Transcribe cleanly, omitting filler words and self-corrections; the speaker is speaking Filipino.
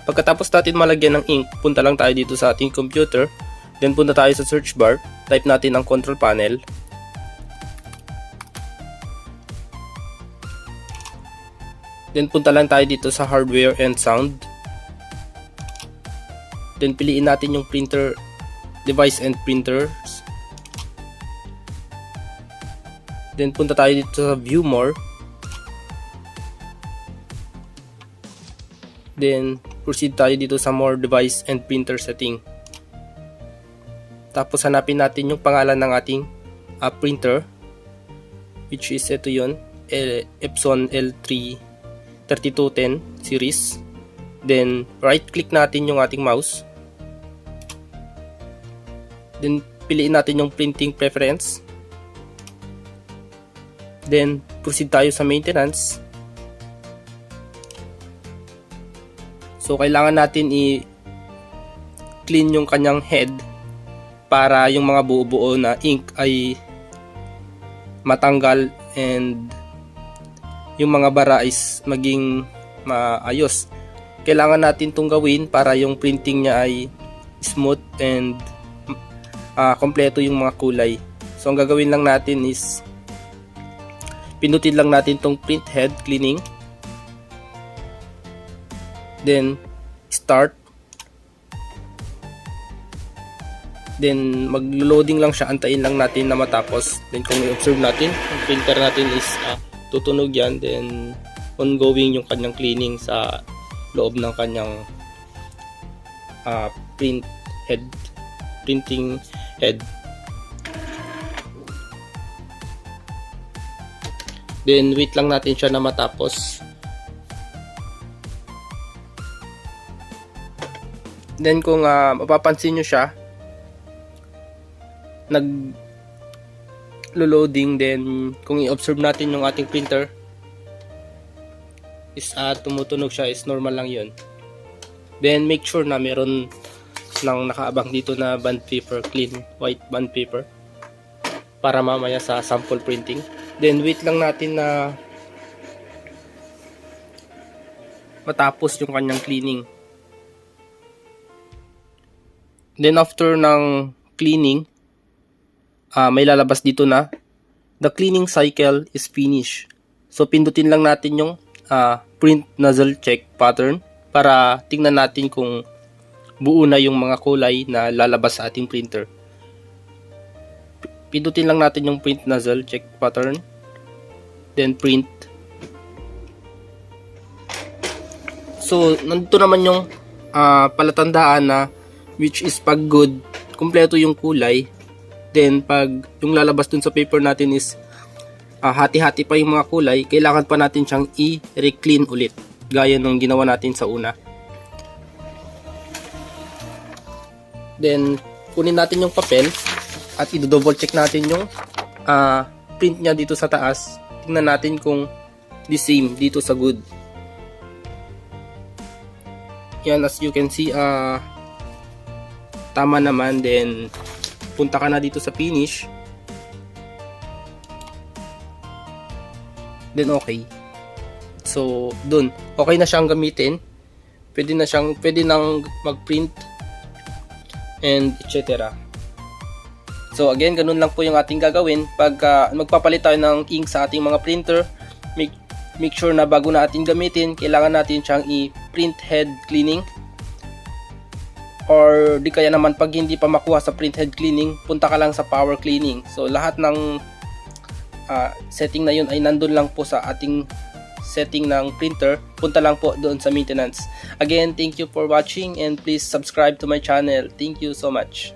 Pagkatapos natin malagyan ng ink, punta lang tayo dito sa ating computer. Then punta tayo sa search bar, type natin ang control panel. Then punta lang tayo dito sa hardware and sound. Then piliin natin yung printer, device and printers. Then punta tayo dito sa view more. Then proceed tayo dito sa more device and printer setting. Tapos hanapin natin yung pangalan ng ating printer, which is ito yun, Epson L3 3210 series. Then right click natin yung ating mouse. Then piliin natin yung printing preference. Then proceed tayo sa maintenance. So kailangan natin i-clean yung kanyang head para yung mga buo-buo na ink ay matanggal and yung mga bara is maging maayos. Kailangan natin itong gawin para yung printing niya ay smooth and kompleto yung mga kulay. So ang gagawin lang natin is pinutin lang natin itong print head cleaning. Then start. Then mag-loading lang siya, antayin lang natin na matapos. Then kung i-observe natin, ang printer natin is tutunog yan. Then ongoing yung kanyang cleaning sa loob ng kanyang printing head. Then wait lang natin siya na matapos. Then kung mapapansin nyo siya, nag-loading. Then kung i-observe natin yung ating printer is tumutunog siya, is normal lang yun. Then make sure na meron nang nakaabang dito na bond paper, clean white bond paper, para mamaya sa sample printing. Then wait lang natin na matapos yung kanyang cleaning. Then after ng cleaning, may lalabas dito na the cleaning cycle is finished. So pindutin lang natin yung print nozzle check pattern para tingnan natin kung buo na yung mga kulay na lalabas sa ating printer. Pindutin lang natin yung print nozzle check pattern, then print. So nandito naman yung palatandaan na which is pag good, kumpleto yung kulay. Then pag yung lalabas dun sa paper natin is hati-hati pa yung mga kulay, kailangan pa natin siyang i-reclean ulit, gaya nung ginawa natin sa una. Then kunin natin yung papel at i-double check natin yung print niya dito sa taas. Tingnan natin kung the same dito sa good. Yan, as you can see, tama naman. Then punta ka na dito sa finish. Then okay. So dun, okay na siyang gamitin. Pwede nang mag-print and etc. So again, ganun lang po yung ating gagawin pag magpapalit tayo ng ink sa ating mga printer. Make sure na bago na ating gamitin, kailangan natin siyang i-print head cleaning. Or di kaya naman pag hindi pa makuha sa print head cleaning, punta ka lang sa power cleaning. So lahat ng setting na yun ay nandun lang po sa ating setting ng printer. Punta lang po doon sa maintenance. Again, thank you for watching and please subscribe to my channel. Thank you so much.